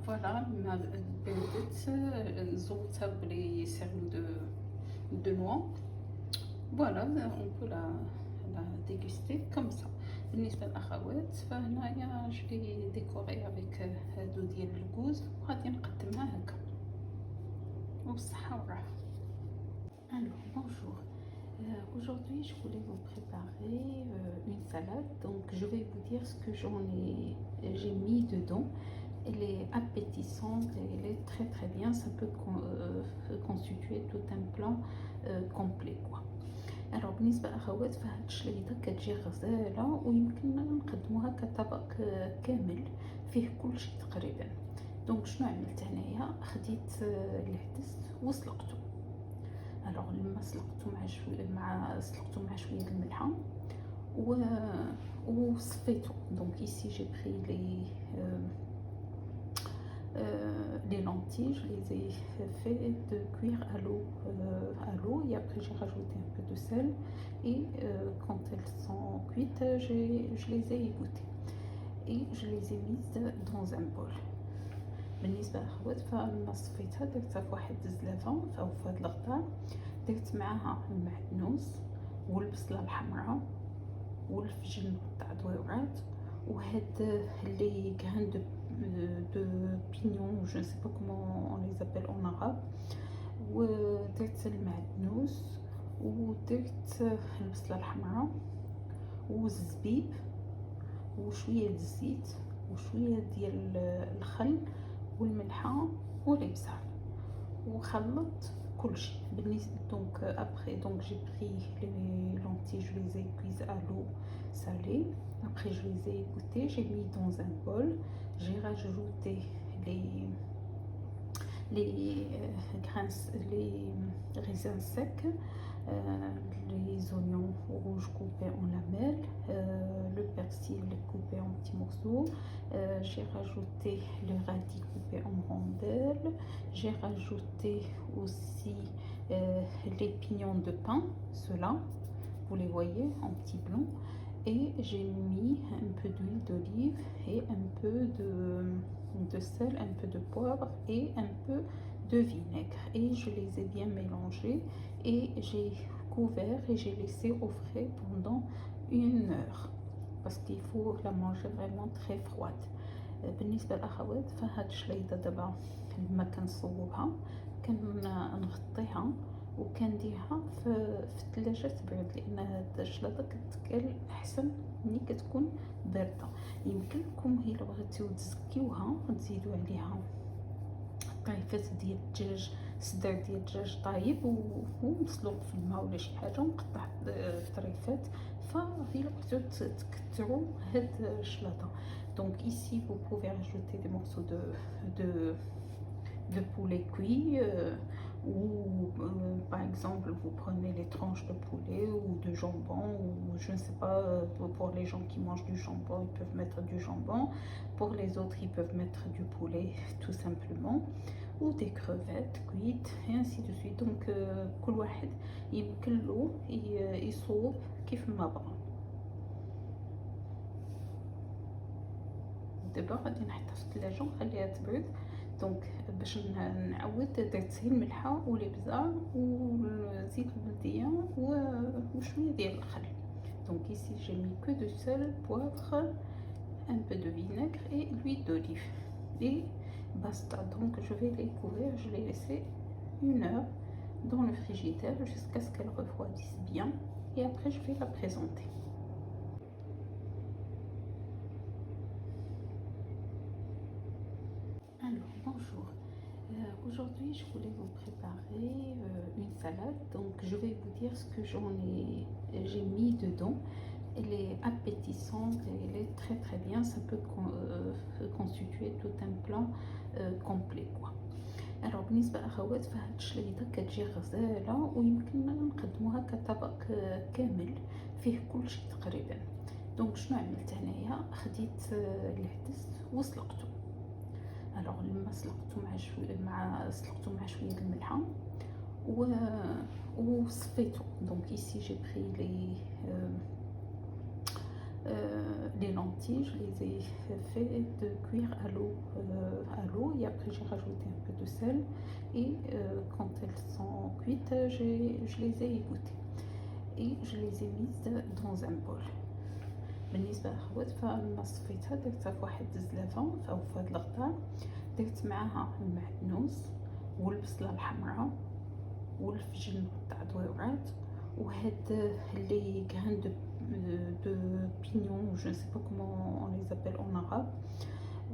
فوالا ما بردت زودتها بلي سيرم دو نوا. فوالا اون بو لا ديغوستي كوم سا. بالنسبه للاخوات فهنايا جلي ديكوري افيك هادو ديال الكوز وغادي نقدمها هكا وبالصحه والراحه. Alors bonjour. Aujourd'hui je voulais vous préparer une salade. Donc je vais vous dire ce que j'ai mis dedans. Elle est appétissante et elle est très très bien. Ça peut constituer tout un plat complet quoi. Alors بالنسبة للأخوات فهاد الشليضة كتجي غزالة ويمكن نقدموها كطبق كامل فيه كلشي تقريبا. دونك شنو عملت هنايا؟ خديت العدس وسلقته. الوغ لما سلقته مع شوية الملحة وصفيته. دونك ici j'ai pris les lentilles, je les ai fait de cuire à l'eau et après j'ai rajouté un peu de sel et quand elles sont cuites je les ai égouttées et je les ai mises dans un bol. بالنسبة للأخوات فلما صفيتها درتها في واحد الزلافة أو في هاد الغطاء، درت معاها المعدنوس والبصلة الحمراء والفجل تاع دويرات وهاد لي غران de pignon, je ne sais pas comment on les appelle en arabe. ودرت المعدنوس ودرت البصلة الحمراء والزبيب وشوية الزيت وشوية ديال الخل والملحة والابزار وخلطت كلشي. بالنسبة donc après donc j'ai pris les lentilles, je les ai cuises à l'eau salée. Après je les ai égouttées, j'ai mis dans un bol, j'ai rajouté les raisins secs, les oignons rouges coupés en lamelles, le persil coupé en petits morceaux, j'ai rajouté le radis coupé en rondelles, j'ai rajouté aussi les pignons de pain, ceux-là, vous les voyez en petit blanc, et j'ai mis un peu d'huile d'olive et un peu de sel, un peu de poivre et un peu de vinaigre et je les ai bien mélangés et j'ai couvert et j'ai laissé au frais pendant 1 heure parce qu'il faut la manger vraiment très froide. بالنسبة للأخوات فهاد الشليضة دابا لما كنصوبها كنغطيها وكنديرها في الثلاجة تبرد لأن هاد الشلاضة كتكال أحسن ملي كتكون باردة. يمكن لكم إلا بغيتو تزكيوها تزيدو عليها طريفات ديال الدجاج، صدر ديال الدجاج طايب ومسلوق في الماء ولا شي حاجه ومقطع طريفات، فإلا بغيتو تكثروا هاد الشلاضه. Donc ici vous pouvez rajouter des morceaux de poulet cuit ou par exemple vous prenez les tranches de poulet ou de jambon ou je ne sais pas, pour les gens qui mangent du jambon ils peuvent mettre du jambon, pour les autres ils peuvent mettre du poulet tout simplement ou des crevettes cuites et ainsi de suite. Donc كل واحد يمكن له يصوب كيف ما بغى. دابا غادي نحطها في الثلاجه ونخليها تبرد. دونك باش نعاود درت الملحه والابزار والزيت البلديه وشويه ديال الخل. Donc ici j'ai mis que de sel, poivre, un peu de vinaigre et l'huile d'olive et basta. Donc je vais les couvrir, je les laisser 1 heure dans le frigidaire jusqu'à ce qu'elles refroidissent bien et après je vais la présenter. Alors bonjour. Aujourd'hui je voulais vous préparer une salade. Donc je vais vous dire ce que j'ai mis dedans. Elle est appétissante et elle est très très bien. Ça peut constituer tout un plat complet quoi. Alors بالنسبة للأخوات فهاد الشليضة كتجي غزالة ويمكن نقدموها كطبق كامل فيه كلشي تقريبا. دونك شنو عملت هنايا؟ خديت العدس وسلقته. الوغ لما سلقته مع شوية الملحة وصفيته. Donc ici j'ai pris les lentilles, je les ai fait de cuire à l'eau et après j'ai rajouté un peu de sel et quand elles sont cuites, je les ai égouttées et je les ai mises dans un bol. بالنسبة للخبز فلما صفيتها درتها في واحد الزلافة أو في هاد الغطاء، درت معاها المعدنوس والبصلة الحمراء والفجل تاع دويرات وهاد لي graines de pignon je ne sais pas comment on les appelle en arabe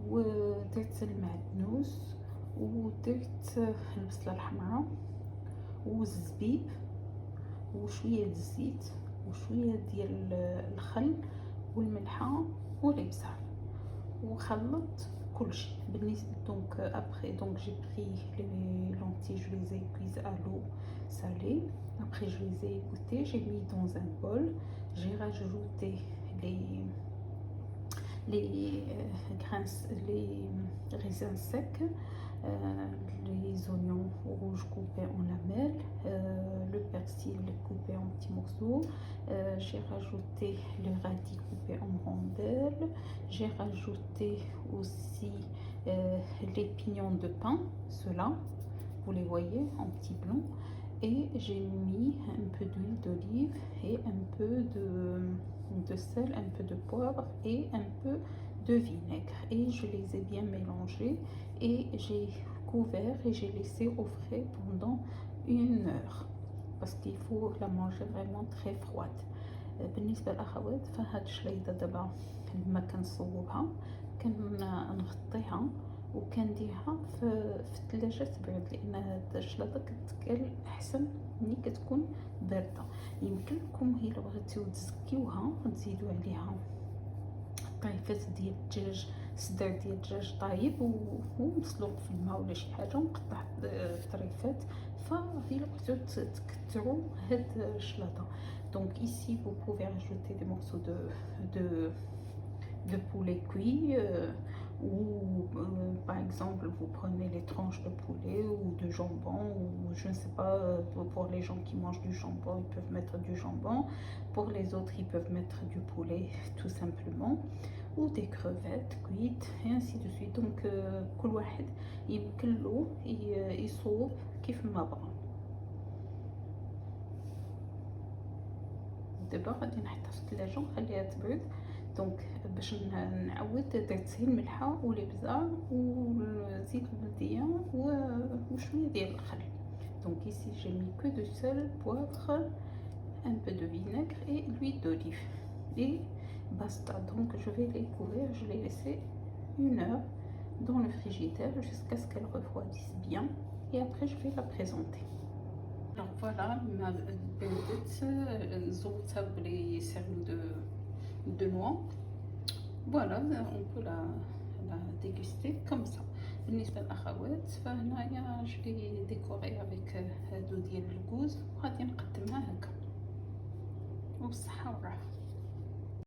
ودرت المعدنوس ودرت البصلة الحمراء والزبيب وشوية الزيت وشوية ديال الخل والملحة والابزار وخلطت كلشي. بالنسبة دونك après donc j'ai pris les lentilles, je les ai cuises à l'eau salée, après je les ai égouttées, j'ai mis dans un bol, j'ai rajouté les raisins secs, les oignons rouges coupés en lamelles, le persil coupé en petits morceaux, j'ai rajouté le radis coupé en rondelles, j'ai rajouté aussi les pignons de pain, ceux-là, vous les voyez en petit blanc, et j'ai mis un peu d'huile d'olive et un peu de sel, un peu de poivre et un peu de vinaigre et je les ai bien mélangés et j'ai couvert et j'ai laissé au frais pendant 1 heure parce qu'il faut la manger vraiment très froide. بالنسبة للأخوات فهاد الشليضة دابا لما كنصوبها كنغطيها وكنديرها في الثلاجة تبرد لأن هاد الشلاضة كتكال أحسن ملي كتكون باردة. يمكن لكم إلا بغيتو تزكيوها تزيدو عليها طريفات ديال الدجاج، صدر ديال الدجاج طايب ومسلوق في الماء ولا شي حاجه ومقطع طريفات، فإلا بغيتو تكثروا هاد الشلاضه. Donc ici vous pouvez rajouter des morceaux de poulet cuit ou par exemple vous prenez les tranches de poulet ou de jambon ou je ne sais pas, pour les gens qui mangent du jambon ils peuvent mettre du jambon, pour les autres ils peuvent mettre du poulet tout simplement ou des crevettes cuites et ainsi de suite. Donc كل واحد يمكن له يصوب كيف ما بغى. دابا غادي نحطها في الثلاجه ونخليها تبرد. دونك باش نعاود درت الملحه والابزار والزيت البلديه وشويه ديال الخل. Donc ici j'ai mis que de sel, poivre, un peu de vinaigre et l'huile d'olive et basta. Donc je vais les couvrir, je les laisser 1 heure dans le frigidaire jusqu'à ce qu'elles refroidissent bien et après je vais la présenter. Alors voilà ma berdette زوقتها بلي سيرلو de noix. Voilà, on peut la déguster comme ça. بالنسبة للأخوات فهنايا je l'ai décoré avec هادو ديال الكوز وغادي نقدمها هكا وبالصحة والراحة.